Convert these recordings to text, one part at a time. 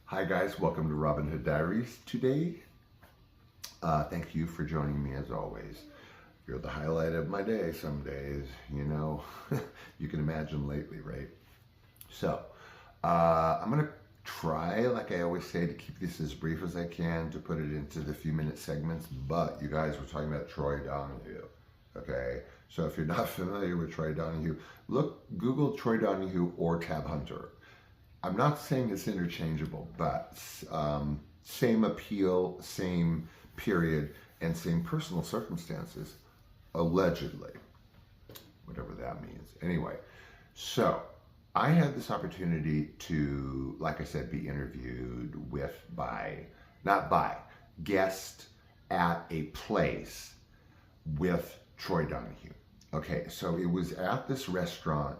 Hi guys, welcome to Robin Hood Diaries today. Thank you for joining me as always. You're the highlight of my day some days, you can imagine lately, right? So, I'm going to try, like I always say, to keep this as brief as I can, to put it into the few minute segments, but you guys were talking about Troy Donahue, okay? So if you're not familiar with Troy Donahue, Google Troy Donahue or Tab Hunter. I'm not saying it's interchangeable, but same appeal, same period, and same personal circumstances, allegedly, whatever that means. Anyway, so I had this opportunity to, like I said, be interviewed guest at a place with Troy Donahue. Okay, so it was at this restaurant.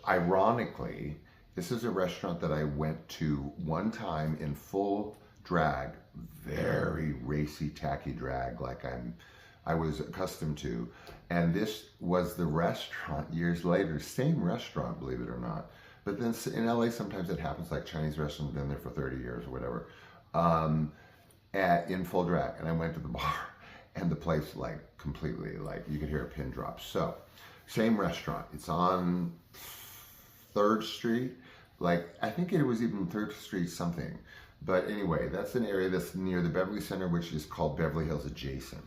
Ironically, this is a restaurant that I went to one time in full drag, very racy, tacky drag, like I was accustomed to. And this was the restaurant years later, same restaurant, believe it or not. But then in LA, sometimes it happens, like Chinese restaurants, been there for 30 years or whatever, in full drag. And I went to the bar and the place, like, completely, like, you could hear a pin drop. So, same restaurant. It's on 3rd Street. Like, I think it was even 3rd Street something. But anyway, that's an area that's near the Beverly Center, which is called Beverly Hills Adjacent.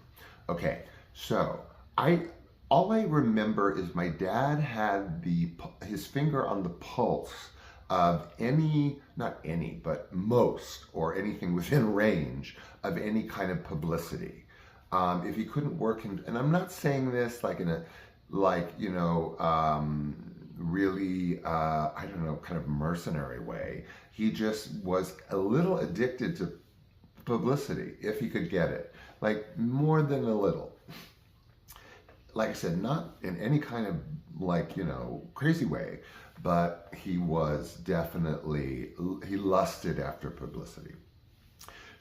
Okay, so all I remember is my dad had his finger on the pulse of but most, or anything within range of any kind of publicity. If he couldn't work and I'm not saying this like in a, really, I don't know, kind of mercenary way. He just was a little addicted to publicity if he could get it, like more than a little. Like I said, not in any kind of crazy way, but he was definitely, he lusted after publicity.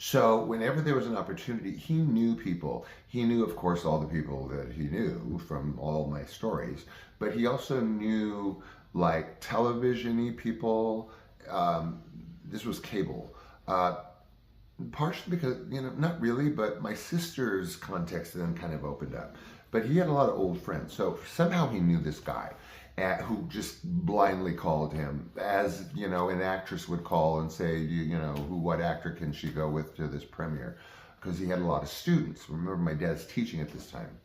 So whenever there was an opportunity, he knew people. He knew, of course, all the people that he knew from all my stories, but he also knew like television-y people. This was cable. Partially because, not really, but my sister's context then kind of opened up. But he had a lot of old friends. So somehow he knew this guy who just blindly called him, as, an actress would call and say, what actor can she go with to this premiere? Because he had a lot of students. Remember, my dad's teaching at this time.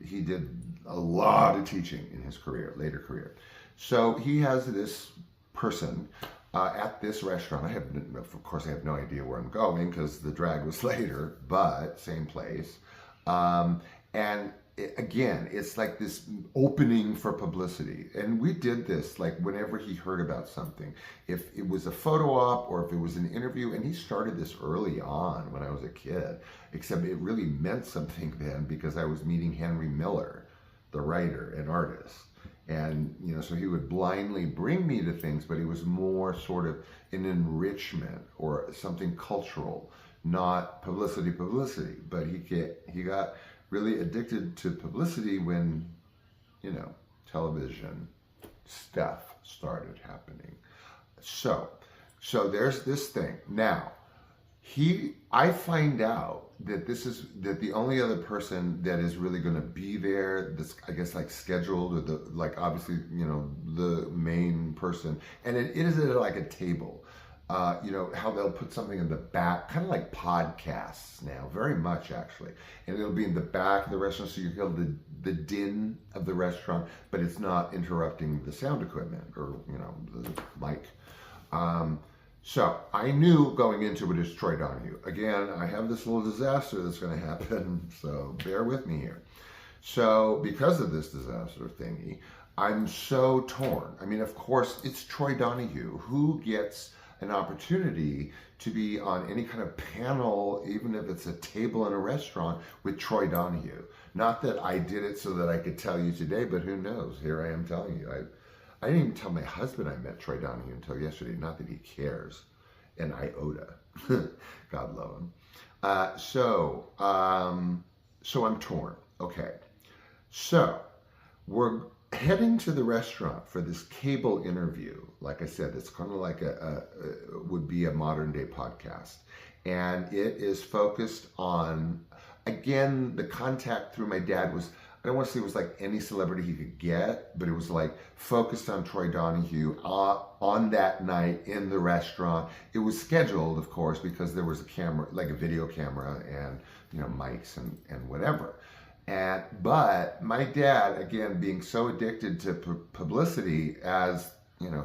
He did a lot of teaching in his later career. So he has this person at this restaurant. Of course, I have no idea where I'm going because the drag was later, but same place. And again, it's like this opening for publicity. And we did this like whenever he heard about something. If it was a photo op or if it was an interview, and he started this early on when I was a kid, except it really meant something then because I was meeting Henry Miller, the writer and artist. And, so he would blindly bring me to things, but it was more sort of an enrichment or something cultural, not publicity. But he got really addicted to publicity when, television stuff started happening. So there's this thing. Now, I find out that that the only other person that is really going to be there, that's, I guess, like scheduled, or obviously, the main person, and it is at like a table. How they'll put something in the back, kind of like podcasts now, very much actually. And it'll be in the back of the restaurant, so you hear the din of the restaurant, but it's not interrupting the sound equipment or, the mic. So I knew going into it as Troy Donahue. Again, I have this little disaster that's going to happen, so bear with me here. So because of this disaster thingy, I'm so torn. I mean, of course, it's Troy Donahue. Who gets an opportunity to be on any kind of panel, even if it's a table in a restaurant, with Troy Donahue? Not that I did it so that I could tell you today, but who knows? Here I am telling you. I didn't even tell my husband I met Troy Donahue until yesterday. Not that he cares, an iota. God love him. So I'm torn. Okay. So heading to the restaurant for this cable interview, like I said, it's kind of like would be a modern day podcast. And it is focused on, again, the contact through my dad was, I don't want to say it was like any celebrity he could get, but it was like focused on Troy Donahue on that night in the restaurant. It was scheduled, of course, because there was a camera, like a video camera and, mics and whatever. But my dad, again, being so addicted to publicity, as